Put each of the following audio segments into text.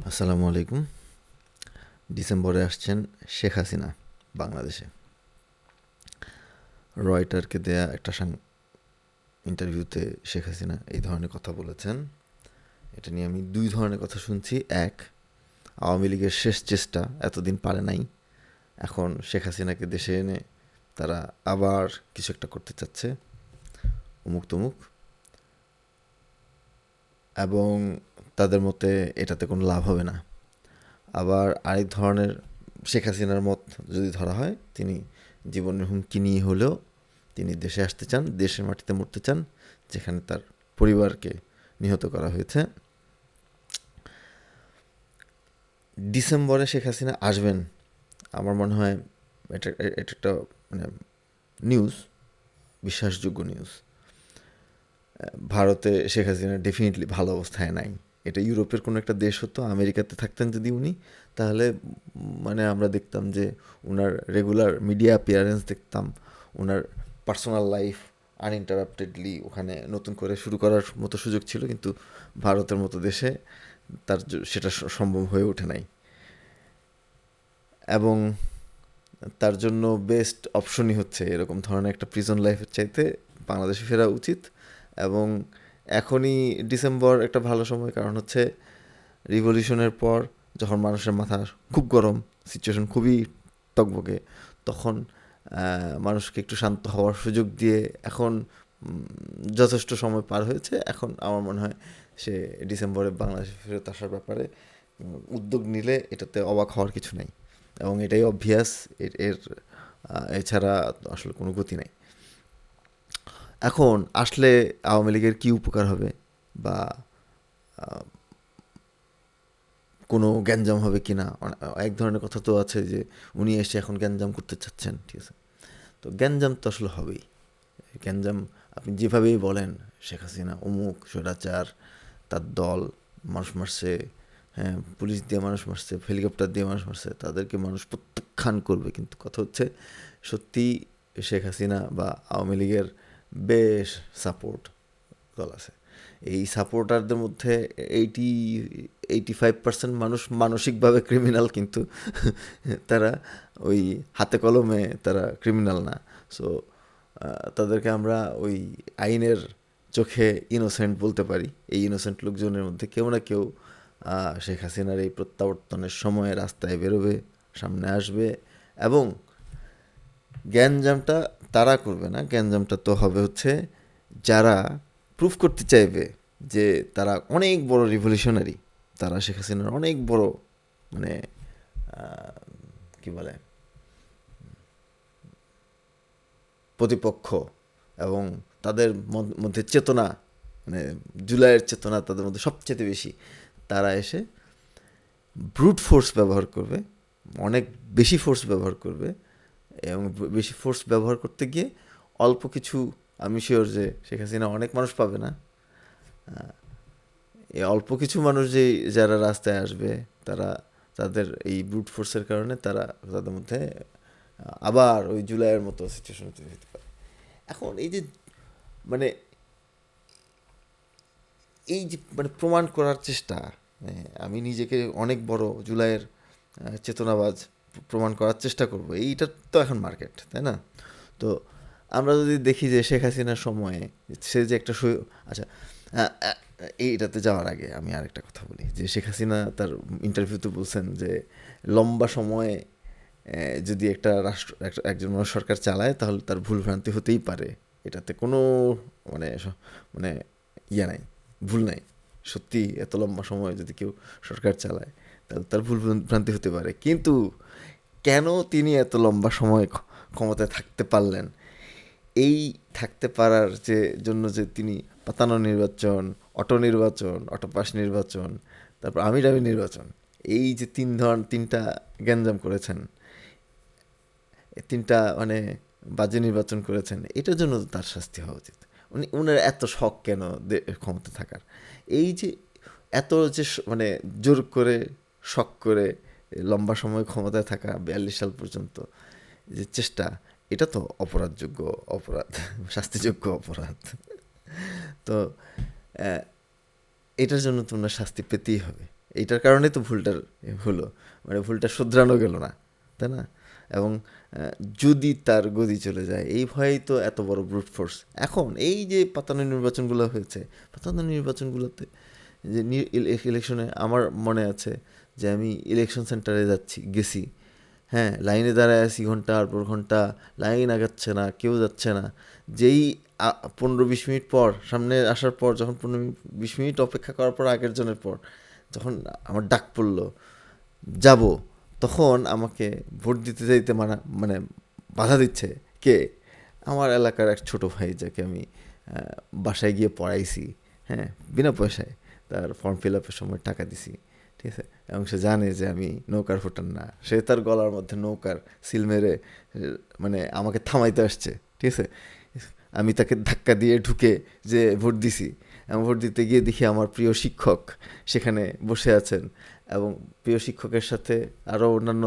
আসসালামু আলাইকুম। ডিসেম্বরে আসছেন শেখ হাসিনা বাংলাদেশে। রয়টারকে দেয়া একটা ইন্টারভিউতে শেখ হাসিনা এই ধরনের কথা বলেছেন। এটা নিয়ে আমি দুই ধরনের কথা শুনছি। এক, আওয়ামী লীগের শেষ চেষ্টা, এতদিন পারে নাই, এখন শেখ হাসিনাকে দেশে এনে তারা আবার কিছু একটা করতে চাচ্ছে, অমুক তমুক, এবং তাদের মতে এটাতে কোনো লাভ হবে না। আবার আরেক ধরনের শেখ হাসিনার মত যদি ধরা হয়, তিনি জীবনের হুমকি নিয়ে হলেও তিনি দেশে আসতে চান, দেশের মাটিতে মরতে চান, যেখানে তার পরিবারকে নিহত করা হয়েছে। ডিসেম্বরে শেখ হাসিনা আসবেন, আমার মনে হয় এটা এটা একটা মানে নিউজ, বিশ্বাসযোগ্য নিউজ। ভারতে শেখ হাসিনা ডেফিনেটলি ভালো অবস্থায় নাই। এটা ইউরোপের কোনো একটা দেশ হতো, আমেরিকাতে থাকতেন যদি উনি, তাহলে মানে আমরা দেখতাম যে ওনার রেগুলার মিডিয়া অ্যাপিয়ারেন্স দেখতাম, ওনার পার্সোনাল লাইফ আনইন্টারাপ্টেডলি ওখানে নতুন করে শুরু করার মতো সুযোগ ছিল, কিন্তু ভারতের মতো দেশে সেটা সম্ভব হয়ে ওঠে নাই। এবং তার জন্য বেস্ট অপশনই হচ্ছে এরকম ধরনের একটা প্রিজন লাইফের চাইতে বাংলাদেশে ফেরা উচিত। এবং এখনই ডিসেম্বর একটা ভালো সময়, কারণ হচ্ছে রিভলিউশনের পর যখন মানুষের মাথা খুব গরম, সিচুয়েশন খুবই টকবকে, তখন মানুষকে একটু শান্ত হওয়ার সুযোগ দিয়ে এখন যথেষ্ট সময় পার হয়েছে। এখন আমার মনে হয় সে ডিসেম্বরে বাংলাদেশে ফেরত আসার ব্যাপারে উদ্যোগ নিলে এটাতে অবাক হওয়ার কিছু নাই, এবং এটাই অবভিয়াস। এর এছাড়া আসলে কোনো গতি নাই। এখন আসলে আওয়ামী লীগের কী উপকার হবে, বা কোনো গ্যাঞ্জাম হবে কি না। এক ধরনের কথা তো আছে যে উনি এসে এখন গ্যাঞ্জাম করতে চাচ্ছেন, ঠিক আছে। তো গ্যাঞ্জাম তো আসলে হবেই। গ্যাঞ্জাম আপনি যেভাবেই বলেন, শেখ হাসিনা অমুক স্বৈরাচার, তার দল মানুষ মারছে, হ্যাঁ পুলিশ দিয়ে মানুষ মারছে, হেলিকপ্টার দিয়ে মানুষ মারছে, তাদেরকে মানুষ প্রত্যাখ্যান করবে। কিন্তু কথা হচ্ছে সত্যি শেখ হাসিনা বা আওয়ামী লীগের বেশ সাপোর্ট দল আছে। এই সাপোর্টারদের মধ্যে 85% মানুষ মানসিকভাবে ক্রিমিনাল, কিন্তু তারা ওই হাতে কলমে তারা ক্রিমিনাল না। সো তাদেরকে আমরা ওই আইনের চোখে ইনোসেন্ট বলতে পারি। এই ইনোসেন্ট লোকজনের মধ্যে কেউ না কেউ শেখ হাসিনার এই প্রত্যাবর্তনের সময় রাস্তায় বেরোবে, সামনে আসবে, এবং গ্যাঞ্জামটা তারা করবে না। গ্যাঞ্জামটা তো হবে হচ্ছে যারা প্রুফ করতে চাইবে যে তারা অনেক বড় রিভলিউশনারি, তারা শেখ হাসিনার অনেক বড় মানে কি বলে প্রতিপক্ষ, এবং তাদের মধ্যে চেতনা, মানে জুলাইয়ের চেতনা তাদের মধ্যে সবচেয়ে বেশি। তারা এসে ব্রুট ফোর্স ব্যবহার করবে, অনেক বেশি ফোর্স ব্যবহার করবে, এবং বেশি ফোর্স ব্যবহার করতে গিয়ে অল্প কিছু, আমি শিওর যে শেখ হাসিনা অনেক মানুষ পাবে না। এই অল্প কিছু মানুষ যারা রাস্তায় আসবে, তারা তাদের এই ব্রুট ফোর্সের কারণে তাদের মধ্যে আবার ওই জুলাইয়ের মতো সিচুয়েশন তৈরি হতে পারে। এখন এই যে মানে মানে প্রমাণ করার চেষ্টা, আমি নিজেকে অনেক বড় জুলাইয়ের চেতনাবাজ প্রমাণ করার চেষ্টা করব, এইটা তো এখন মার্কেট, তাই না? তো আমরা যদি দেখি যে শেখ হাসিনার সময়ে সে যে একটা আচ্ছা, এইটাতে যাওয়ার আগে আমি আরেকটা কথা বলি যে শেখ হাসিনা তার ইন্টারভিউতে বলছেন যে লম্বা সময়ে যদি একটা রাষ্ট্র একজন মানুষ সরকার চালায় তাহলে তার ভুলভ্রান্তি হতেই পারে, এটাতে কোনো মানে মানে ইয়ে নাই, ভুল নাই। সত্যি এত লম্বা সময় যদি কেউ সরকার চালায় তাহলে তার ভুল ভ্রান্তি হতে পারে, কিন্তু কেন তিনি এত লম্বা সময় ক্ষমতায় থাকতে পারলেন, এই থাকতে পারার জন্য যে তিনি পাতানো নির্বাচন, অটো পাস নির্বাচন, তারপর আমিরামি নির্বাচন, এই যে তিনটা গ্যাঞ্জাম করেছেন, তিনটা মানে বাজে নির্বাচন করেছেন, এটার জন্য তো তার শাস্তি হওয়া উচিত। উনার এত শখ কেন ক্ষমতা থাকার? এই যে এত যে মানে জোর করে শখ করে লম্বা সময় ক্ষমতায় থাকা 42 সাল পর্যন্ত যে চেষ্টা, এটা তো অপরাধযোগ্য অপরাধ, শাস্তিযোগ্য অপরাধ। তো এটার জন্য তোমরা শাস্তি পেতেই হবে। এইটার কারণেই তো ভুলটার হলো, মানে ভুলটা শুধরানো গেল না, তাই না? এবং যদি তার গদি চলে যায় এই ভয়েই তো এত বড় ব্রুট ফোর্স। এখন এই যে পাতানো নির্বাচনগুলো হয়েছে, পাতানো নির্বাচনগুলোতে যে ইলেকশনে আমার মনে আছে যে আমি ইলেকশন সেন্টারে গেছি, হ্যাঁ, লাইনে দাঁড়ায় আছি ঘন্টার পর ঘন্টা, লাইন আগাচ্ছে না, কেউ যাচ্ছে না। যেই 15-20 মিনিট পর সামনে আসার পর, যখন 15-20 মিনিট অপেক্ষা করার পর আগের জনের পর যখন আমার ডাক পড়লো যাব, তখন আমাকে ভোট দিতে যাইতে মানে বাধা দিচ্ছে কে? আমার এলাকার এক ছোট ভাই, যাকে আমি বাসায় গিয়ে পড়াইছি, হ্যাঁ, বিনা পয়সায়। তার ফর্ম ফিল আপের সময় টাকা দিছি, ঠিক আছে? এবং সে জানে যে আমি নৌকার ভোটার না। সে তার গলার মধ্যে নৌকার সিল মেরে মানে আমাকে থামাইতে আসছে, ঠিক আছে? আমি তাকে ধাক্কা দিয়ে ঢুকে যে ভোট দিছি, এবং ভোট দিতে গিয়ে দেখি আমার প্রিয় শিক্ষক সেখানে বসে আছেন, এবং প্রিয় শিক্ষকের সাথে আরও অন্যান্য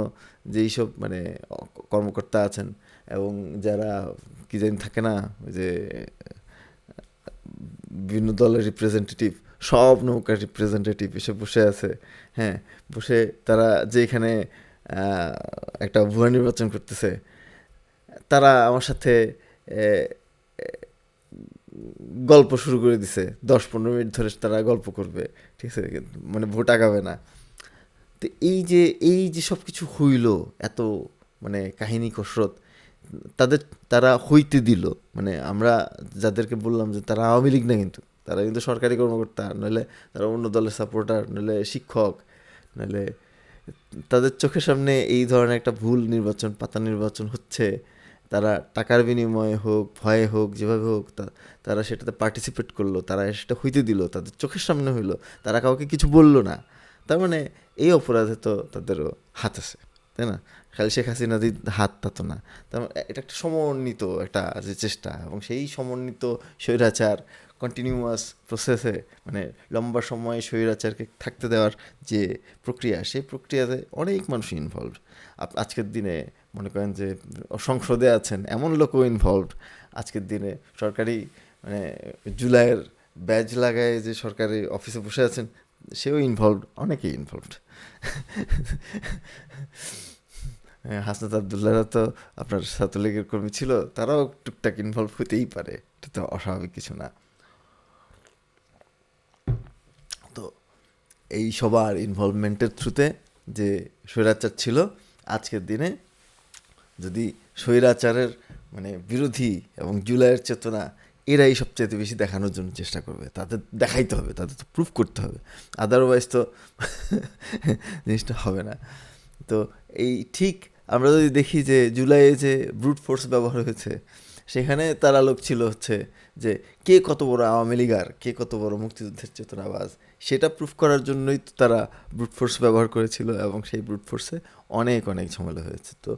যেই সব মানে কর্মকর্তা আছেন, এবং যারা কি জানি থাকে না, ওই যে বিভিন্ন দলের রিপ্রেজেন্টেটিভ, সব নৌকার রিপ্রেজেন্টেটিভ এসে বসে আছে, হ্যাঁ, বসে তারা যে এখানে একটা ভুয়া নির্বাচন করতেছে, তারা আমার সাথে গল্প শুরু করে দিছে। 10-15 মিনিট ধরে তারা গল্প করবে, ঠিক আছে, মানে ভোট আগাবে না। তো এই যে সব কিছু হইল, এত মানে কাহিনী কসরত তাদের, তারা হইতে দিল। মানে আমরা যাদেরকে বললাম যে তারা আওয়ামী লীগ না, কিন্তু তারা কিন্তু সরকারি কর্মকর্তা, নইলে তারা অন্য দলের সাপোর্টার, নইলে শিক্ষক, নইলে তাদের চোখের সামনে এই ধরনের একটা ভুল নির্বাচন, পাতা নির্বাচন হচ্ছে, তারা টাকার বিনিময়ে হোক, ভয়ে হোক, যেভাবে হোক তারা সেটাতে পার্টিসিপেট করলো, তারা সেটা হইতে দিল, তাদের চোখের সামনে হইলো, তারা কাউকে কিছু বলল না। তার মানে এই অপরাধে তো তাদেরও হাত আছে, তাই না? খালি শেখ হাসিনার হাত তা তো না। তার এটা একটা সমন্বিত একটা যে চেষ্টা, এবং সেই সমন্বিত স্বৈরাচার কন্টিনিউয়াস প্রসেসে, মানে লম্বা সময় স্বৈরাচারকে থাকতে দেওয়ার যে প্রক্রিয়া, সেই প্রক্রিয়াতে অনেক মানুষ ইনভলভ। আজকের দিনে মনে করেন যে সংসদে আছেন এমন লোকও ইনভলভ। আজকের দিনে সরকারি মানে জুলাইয়ের ব্যাজ লাগায় যে সরকারি অফিসে বসে আছেন, সেও ইনভলভড, অনেকেই ইনভলভড। হাসনাত আবদুল্লাহরা তো আপনার ছাত্রলীগের কর্মী ছিল, তারাও টুকটাক ইনভলভ হতেই পারে, এটা তো অস্বাভাবিক কিছু না। তো এই সবার ইনভলভমেন্টের থ্রুতে যে স্বৈরাচার ছিল, আজকের দিনে যদি স্বৈরাচারের মানে বিরোধী এবং জুলাইয়ের চেতনা, এরাই সবচেয়ে বেশি দেখানোর জন্য চেষ্টা করবে। তাদের দেখাইতে হবে, তাদের তো প্রুফ করতে হবে, আদারওয়াইজ তো জিনিসটা হবে না। তো এই ঠিক আমরা যদি দেখি যে জুলাইয়ে যে ব্রুট ফোর্স ব্যবহার হয়েছে, সেখানে তার আলোক ছিল হচ্ছে যে কে কত বড় আওয়ামী লীগার, কে কত বড় মুক্তিযুদ্ধের চেতনাবাজ, সেটা প্রুফ করার জন্যই তো তারা ব্রুট ফোর্স ব্যবহার করেছিল, এবং সেই ব্রুট ফোর্সে অনেক অনেক ঝামেলা হয়েছে। তো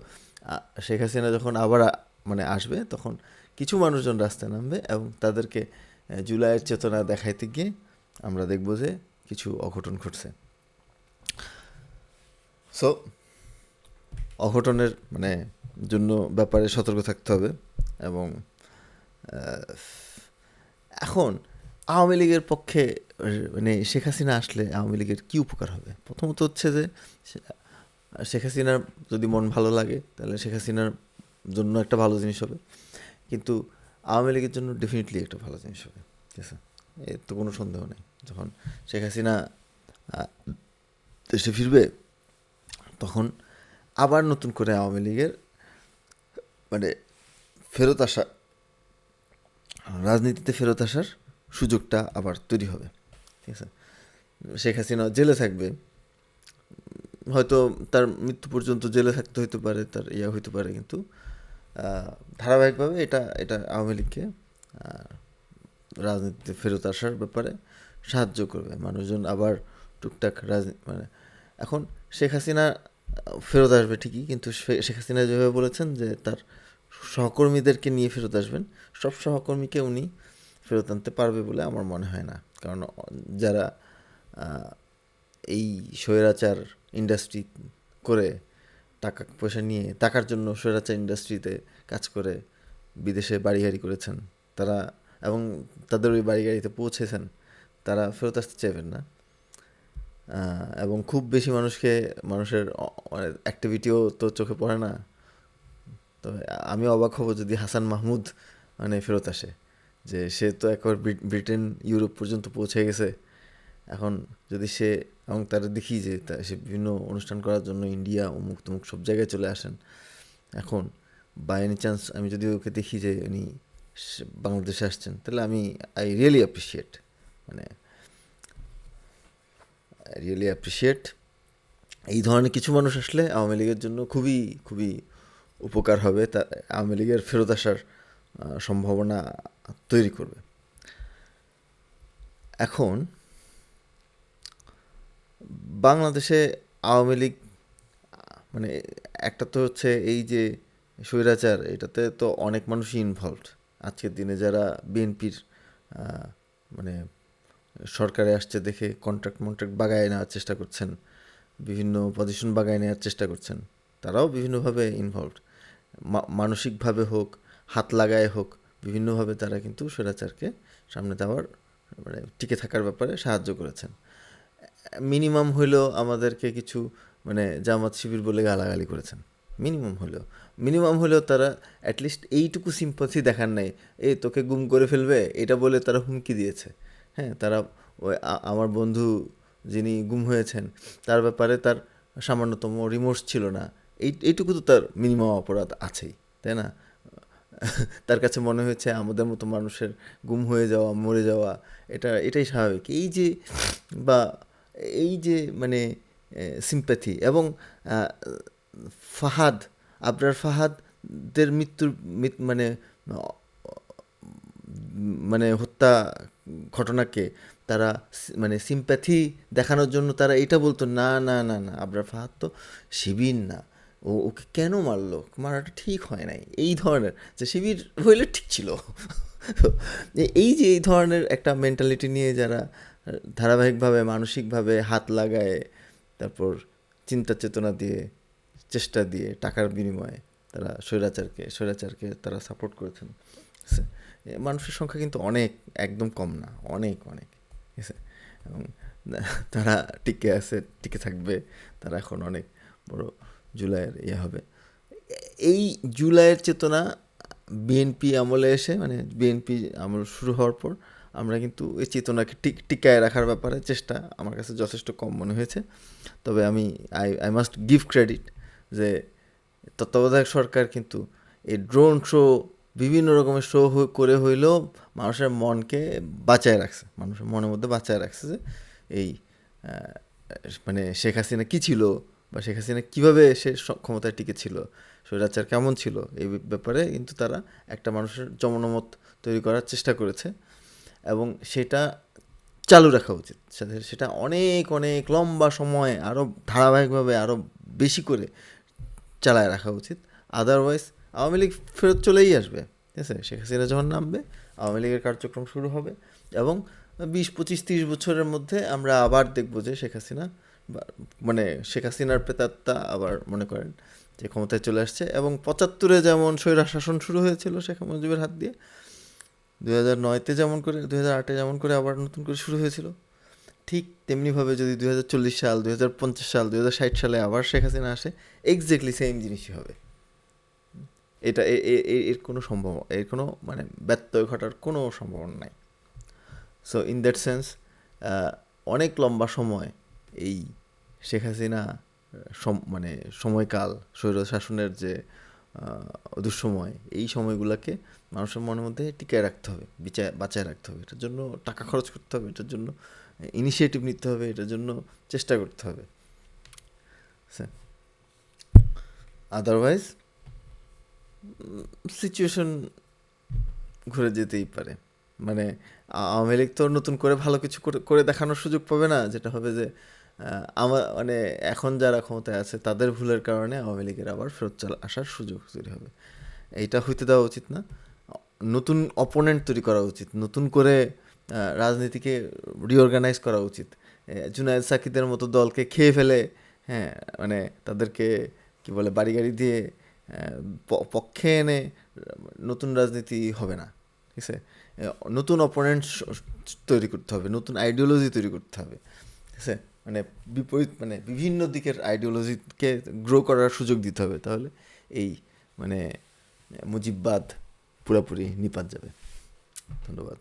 শেখ হাসিনা যখন আবার মানে আসবে, তখন কিছু মানুষজন রাস্তায় নামবে, এবং তাদেরকে জুলাইয়ের চেতনা দেখাইতে গিয়ে আমরা দেখব যে কিছু অঘটন ঘটছে। সো অঘটনের মানে জন্য ব্যাপারে সতর্ক থাকতে হবে। এবং এখন আওয়ামী লীগের পক্ষে মানে শেখ হাসিনা আসলে আওয়ামী লীগের কী উপকার হবে? প্রথমত হচ্ছে যে শেখ হাসিনার যদি মন ভালো লাগে, তাহলে শেখ হাসিনার জন্য একটা ভালো জিনিস হবে, কিন্তু আওয়ামী লীগের জন্য ডেফিনেটলি একটা ভালো জিনিস হবে, ঠিক আছে? এর তো কোনো সন্দেহ নেই। যখন শেখ হাসিনা দেশে ফিরবে, তখন আবার নতুন করে আওয়ামী লীগের মানে ফেরত আসা, রাজনীতিতে ফেরত আসার সুযোগটা আবার তৈরি হবে, ঠিক আছে? শেখ হাসিনা জেলে থাকবে, হয়তো তার মৃত্যু পর্যন্ত জেলে থাকতে হইতে পারে, তার হইতে পারে, কিন্তু ধারাবাহিকভাবে এটা এটা আওয়ামী লীগকে রাজনীতিতে ফেরত আসার ব্যাপারে সাহায্য করবে। মানুষজন আবার টুকটাক মানে এখন শেখ হাসিনা ফেরত আসবে ঠিকই, কিন্তু শেখ হাসিনা যেভাবে বলেছেন যে তার সহকর্মীদেরকে নিয়ে ফেরত আসবেন, সব সহকর্মীকে উনি ফেরত আনতে পারবে বলে আমার মনে হয় না। কারণ যারা এই স্বৈরাচার ইন্ডাস্ট্রি করে টাকা পয়সা নিয়ে, টাকার জন্য স্বৈরাচার ইন্ডাস্ট্রিতে কাজ করে বিদেশে বাড়ি গাড়ি করেছেন তারা, এবং তাদের ওই বাড়ি গাড়িতে পৌঁছেছেন, তারা ফেরত আসতে চাইবেন না। এবং খুব বেশি মানুষের অ্যাক্টিভিটিও তো চোখে পড়ে না। তো আমি অবাক হব যদি হাসান মাহমুদ মানে ফেরত আসে, যে সে তো একবার ব্রিটেন ইউরোপ পর্যন্ত পৌঁছে গেছে। এখন যদি সে, এবং তারা দেখি যে সে বিভিন্ন অনুষ্ঠান করার জন্য ইন্ডিয়া অমুক তমুক সব জায়গায় চলে আসেন। এখন বাই এনি চান্স আমি যদি ওকে দেখি যে উনি বাংলাদেশে আসছেন, তাহলে আই রিয়েলি অ্যাপ্রিসিয়েট, মানে রিয়েলি অ্যাপ্রিসিয়েট এই ধরনের কিছু মানুষ আসলে আওয়ামী লীগের জন্য খুবই খুবই উপকার হবে। তা আওয়ামী লীগের ফেরত আসার সম্ভাবনা তৈরি করবে। এখন বাংলাদেশে আওয়ামী লীগ মানে একটা তো হচ্ছে এই যে স্বৈরাচার, এটাতে তো অনেক মানুষই ইনভলভড। আজকের দিনে যারা বিএনপির মানে সরকারে আসছে দেখে কন্ট্রাক্ট বাগায় নেওয়ার চেষ্টা করছেন, বিভিন্ন পজিশন বাগায় নেওয়ার চেষ্টা করছেন, তারাও বিভিন্নভাবে ইনভলভড। মানসিকভাবে হোক, হাত লাগায় হোক, বিভিন্নভাবে তারা কিন্তু স্বৈরাচারকে সামনে দেওয়ার মানে টিকে থাকার ব্যাপারে সাহায্য করেছেন। মিনিমাম হইলেও আমাদেরকে কিছু মানে জামাত শিবির বলে গালাগালি করেছেন, মিনিমাম হলেও তারা অ্যাটলিস্ট এইটুকু সিম্পাথি দেখান নাই। এই তোকে গুম করে ফেলবে এটা বলে তারা হুমকি দিয়েছে। হ্যাঁ, তারা ওই আমার বন্ধু যিনি গুম হয়েছেন তার ব্যাপারে তার সামান্যতম রিমোর্স ছিল না, এইটুকু তো তার মিনিমাম অপরাধ আছেই, তাই না? তার কাছে মনে হয়েছে আমাদের মতো মানুষের গুম হয়ে যাওয়া, মরে যাওয়া এটাই স্বাভাবিক। বা এই যে মানে সিম্প্যাথি, এবং ফাহাদ, আবরার ফাহাদের মৃত্যুর মানে মানে হত্যা ঘটনাকে তারা মানে সিম্প্যাথি দেখানোর জন্য তারা এটা বলতো, না না না না, আবরার ফাহাদ তো শিবির না, ওকে কেন মারলো, মারাটা ঠিক হয় নাই, এই ধরনের, যে শিবির হইলে ঠিক ছিল। এই যে এই ধরনের একটা মেন্টালিটি নিয়ে যারা ধারাবাহিকভাবে মানসিকভাবে হাত লাগায়, তারপর চিন্তা চেতনা দিয়ে, চেষ্টা দিয়ে, টাকার বিনিময়ে তারা স্বৈরাচারকে তারা সাপোর্ট করেছেন। মানুষের সংখ্যা কিন্তু অনেক, একদম কম না, অনেক অনেক, ঠিক আছে? এবং তারা টিকে থাকবে, তারা এখন অনেক বড় জুলাইয়ের হবে। এই জুলাইয়ের চেতনা বিএনপি আমলে এসে, মানে বিএনপি আমল শুরু হওয়ার পর আমরা কিন্তু এই চেতনাকে টিকায় রাখার ব্যাপারে চেষ্টা আমার কাছে যথেষ্ট কম মনে হয়েছে। তবে আই মাস্ট গিভ ক্রেডিট যে তত্ত্বাবধায়ক সরকার কিন্তু এই ড্রোন শো, বিভিন্ন রকমের শো করে হইলেও মানুষের মনকে বাঁচায় রাখছে, মানুষের মনের মধ্যে বাঁচায় রাখছে যে এই মানে শেখ হাসিনা কী ছিল, বা শেখ হাসিনা কীভাবে সে ক্ষমতায় টিকে ছিল, স্বৈরাচার কেমন ছিল, এই ব্যাপারে কিন্তু তারা একটা মানুষের জনমত তৈরি করার চেষ্টা করেছে, এবং সেটা চালু রাখা উচিত। সেটা অনেক অনেক লম্বা সময় আরও ধারাবাহিকভাবে আরও বেশি করে চালায় রাখা উচিত। আদারওয়াইজ আওয়ামী লীগ ফেরত চলেই আসবে, ঠিক আছে? শেখ হাসিনা যখন নামবে, আওয়ামী লীগের কার্যক্রম শুরু হবে, এবং 20, 25, 30 বছরের মধ্যে আমরা আবার দেখব যে শেখ হাসিনার প্রেতাত্মা আবার মনে করেন যে ক্ষমতায় চলে আসছে। এবং 75-এ যেমন স্বৈর শাসন শুরু হয়েছিল শেখ মুজিবের হাত দিয়ে, 2009-তে যেমন করে, 2008-এ যেমন করে আবার নতুন করে শুরু হয়েছিল, ঠিক তেমনিভাবে যদি 2040 সাল, 2050 সাল, 2060 সালে আবার শেখ হাসিনা আসে, এক্স্যাক্টলি সেম জিনিসই হবে। এটা এর কোনো মানে ব্যত্যয় ঘটার কোনো সম্ভাবনা নাই। সো ইন দ্যাট সেন্স অনেক লম্বা সময় এই শেখ হাসিনা মানে সময়কাল, স্বৈর শাসনের যে দুঃসময়, এই সময়গুলোকে মানুষের মনের মধ্যে টিকায় রাখতে হবে, বাঁচায় রাখতে হবে। এটার জন্য টাকা খরচ করতে হবে, এটার জন্য ইনিশিয়েটিভ নিতে হবে, এটার জন্য চেষ্টা করতে হবে। আদারওয়াইজ সিচুয়েশন ঘুরে যেতেই পারে। মানে আওয়ামী লীগ তো নতুন করে ভালো কিছু করে দেখানোর সুযোগ পাবে না, যেটা হবে যে মানে এখন যারা ক্ষমতায় আছে তাদের ভুলের কারণে আওয়ামী লীগের আবার ফেরত আসার সুযোগ তৈরি হবে। এইটা হইতে দেওয়া উচিত না। নতুন অপোনেন্ট তৈরি করা উচিত, নতুন করে রাজনীতিকে রিঅর্গানাইজ করা উচিত। জুনায়েদ সাকিদের মতো দলকে খেয়ে ফেলে, হ্যাঁ, মানে তাদেরকে কি বলে বাড়ি গাড়ি দিয়ে পক্ষে এনে নতুন রাজনীতি হবে না, ঠিক আছে? নতুন অপোনেন্ট তৈরি করতে হবে, নতুন আইডিওলজি তৈরি করতে হবে, ঠিক আছে? মানে বিপরীত মানে বিভিন্ন দিকের আইডিওলজিকে গ্রো করার সুযোগ দিতে হবে, তাহলে এই মানে মুজিববাদ পুরোপুরি নিপাত যাবে। ধন্যবাদ।